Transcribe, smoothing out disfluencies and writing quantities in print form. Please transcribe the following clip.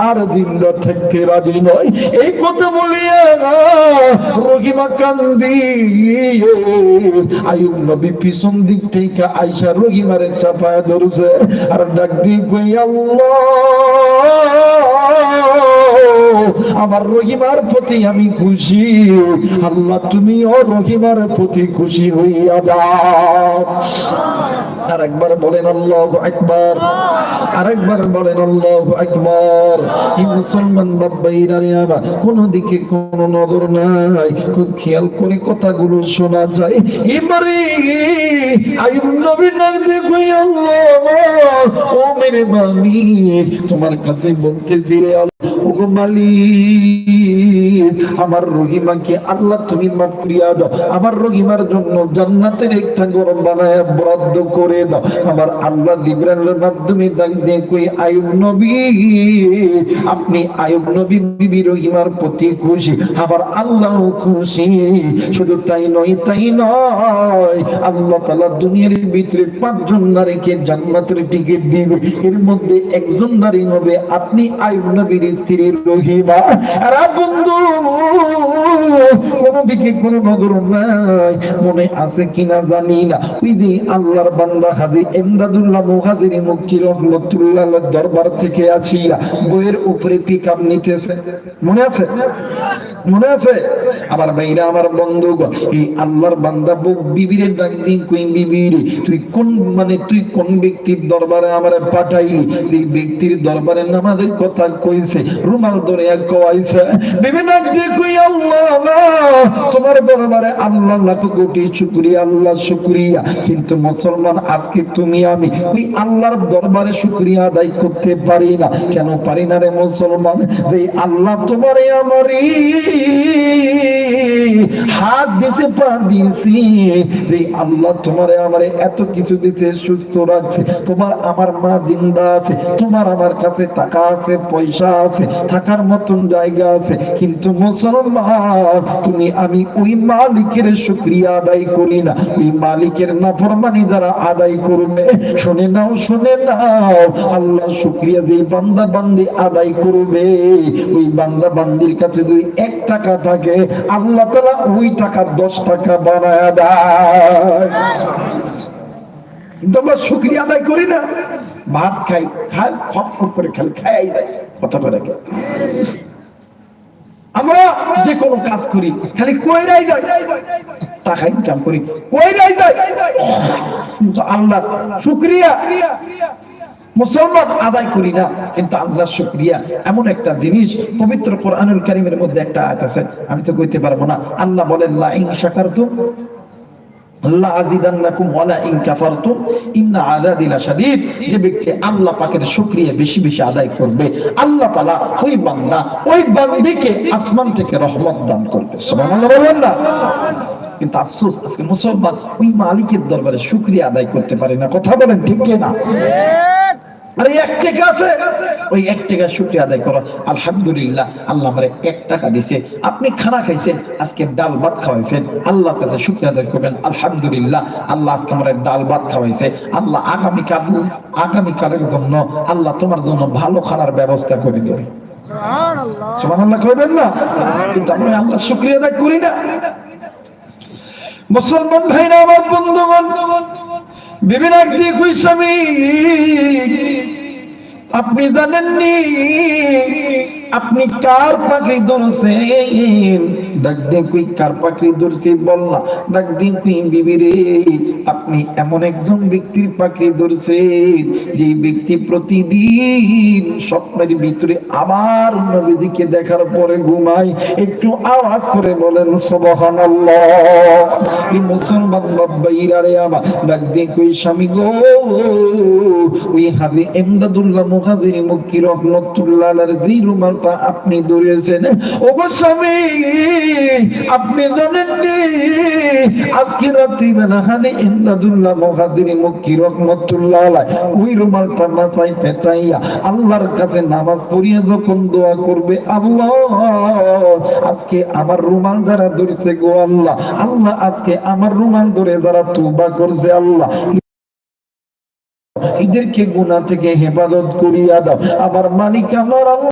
আর জিন্দা থাকতে রাজি নয়। এই কথা বলিয়া রহিমা কান্দি আইয়ুব নবী পিছন দিক থেকে আইসা রহিমারে চাপায় ধরছে আর ডাক দিয়ে কই আল্লাহ আমার রহিমার প্রতি আমি খুশি, আল্লাহ তুমিও রহিমার প্রতি খুশি হইয়া যাও। আর একবার বলেন আল্লাহু আকবার, আরেকবার বলেন আল্লাহু আকবার। এই মুসলমান বাবাইরা আমার কোন দিকে কোন নজর নাই, খুব খেয়াল করে কথাগুলো শোনা যায়। এবারে আইয়ুব নবী ডাক দিয়ে কই আল্লাহ ও মেরে মালিক তোমার কাছে বলতেছি রে ওগো মালিক আমার রহিমাকে আল্লাহ তুমি মাফ করিয়া দাও, আমার রহিমার জন্য জান্নাতের একটা ঘর বানায় বরাদ্দ করে দাও। আমার আল্লাহ জিবরাইলের মাধ্যমে ডাক দিয়ে কই আইয়ুব নবী আপনি আইয়ুব নবী বিবি রহিমার প্রতি খুশি, আবার আল্লাহ খুশি। শুধু তাই নয় আল্লাহ তাআলা দুনিয়ার ভিতরে 5 জন নারীকে জান্নাতের টিকিট দিবে, এর মধ্যে একজন নারী হবে আপনি আইয়ুব নবীর স্ত্রী রহিমা। আর বন্ধু কোন দিকে কোন নজর নাই, মনে আছে কিনা জানি না, ওই যে আল্লাহর বান্দা হাজী ইমদাদুল্লাহ মুহাজিরি মক্কি রাহমাতুল্লাহ দরবার থেকে আসিয়া বইয়ের উপরে পিকআপ নিতেছে, মনে আছে? মনে আছে? আবার ভাইরা আমার বন্ধুগণ এই আল্লাহর বান্দা বিবিরে ডাক দিন কই বিবি তুই কোন ব্যক্তির দরবারে আমারে পাঠাইলি? এই ব্যক্তির দরবারে নামাজের কথা কইছে, রুমাল ধরে কইছে। বিবি ডাক দিয়ে কই আল্লাহ তোমার দরবারে আল্লাহ লাখ কোটি শুকরিয়া, আল্লাহ শুকরিয়া, কিন্তু মুসলমান আজকে তুমি আমি ওই আল্লাহর দরবারে শুকরিয়া আদায় করতে পারি না। কেন পারি না রে মুসলমান? যে আল্লাহ তোমারে আমারই হাত দিতে পা দিয়েছি, যে আল্লাহ তোমারে আমারে এত কিছু দিতে সুস্থ রাখছে, তোমার আমার মা জিন্দা আছে, তোমার আমার কাছে টাকা আছে, পয়সা আছে, থাকার মতন জায়গা আছে, কিন্তু মুসলমান তুমি আমি ওই মালিকের শুকরিয়া আদায় করি না। ওই মালিকের নাফরমানি যারা আদায় করবে, শুনে নাও আল্লাহ শুকরিয়া যে বান্দা বান্দি আদায় করবে, ওই বান্দা বান্দির কাছে যদি 1 টাকা থাকে আল্লাহ তাআলা ওই টাকা 10 টাকা বানায় দেয়। কিন্তু আমরা শুকরিয়া আদায় করি না, ভাত খাই খপ খপ করে খাই যায়, কথা বলে আমরা যে কোনো কাজ করি খালি কইরাই যায়, টাকা ইনকাম করি কইরাই যায়, কিন্তু আল্লাহ শুকরিয়া মুসলমান আদায় করি না। কিন্তু আল্লাহ শুকরিয়া এমন একটা জিনিস, পবিত্র কোরআনুল কারীমের মধ্যে একটা আয়াত আছে, আমি তো কইতে পারবো না। আল্লাহ বলেন লা ইন শাকারতুম লা আযিদান্নাকুম ওয়া লা ইন কাফারতুম ইন্না আযাবি লাশাদীদ। যে ব্যক্তি আল্লাহ পাকের শুকরিয়া বেশি বেশি আদায় করবে, আল্লাহ তাআলা ওই বান্দা ওই বান্দীকে আসমান থেকে রহমত দান করবে। সুবহানাল্লাহ বলেন না? কিন্তু আফসোস আজকে মুসলমান ওই মালিকের দরবারে শুকরিয়া আদায় করতে পারে না, কথা বলেন ঠিক কি না? আরে 1 টাকা আছে, ওই 1 টাকা শুকরিয়া আদায় করো, আলহামদুলিল্লাহ আল্লাহ আমারে 1 টাকা দিয়েছে। আপনি খানা খাইছেন, আজকে ডাল ভাত খাওয়াইছেন, আল্লাহর কাছে শুকরিয়া আদায় করবেন, আলহামদুলিল্লাহ আল্লাহ আজকে আমারে ডাল ভাত খাওয়াইছে, আল্লাহ আগামীকালের জন্য আল্লাহ তোমার জন্য ভালো খানার ব্যবস্থা করে দেবে। সুবহানাল্লাহ, সুবহানাল্লাহ করবেন না? কিন্তু আমরা আল্লাহ শুকরিয়া আদায় করি না। মুসলমান ভাইরা আমার বন্ধুগণ, বিভিন্ন একদিকে কই স্বামী আপনি জানেননি আপনি কার পাখি ধরছেন? ডাক দিয়ে কই কার পাখি ধরছি বল না। ডাক দিয়ে কই বিবি রে আপনি এমন একজন ব্যক্তির পাখি ধরছেন যে ব্যক্তি প্রতিদিন স্বপ্নের ভিতরে আমার নবীকে দেখার পরে ঘুমায়। একটু আওয়াজ করে বলেন সুবহানাল্লাহ। এই মুসলমান বাবাইরা রে আমার ডাক দিয়ে কই স্বামী গো ওই হাজী ইমদাদুল্লাহ মুহাজিরি মক্কি রাহমাতুল্লাহ আলাইহি রুমালটা আপনি ধরেছেন, ওগো স্বামী আপনি জানেননি আজকে রাত্রিবেলা হাজী ইমদাদুল্লাহ মুহাজিরি মক্কি রাহমাতুল্লাহ আলাইহি ওই রুমালটা মাথায় পেঁচাইয়া আল্লাহর কাছে নামাজ পড়িয়া যখন দোয়া করবে, আল্লাহ আজকে আমার রুমাল যারা ধরেছে গো আল্লাহ, আল্লাহ আজকে আমার রুমাল ধরে যারা তওবা করছে আল্লাহ এদেরকে গুনাহ থেকে হেফাজত করিয়া দাও। আমার মালিক আমার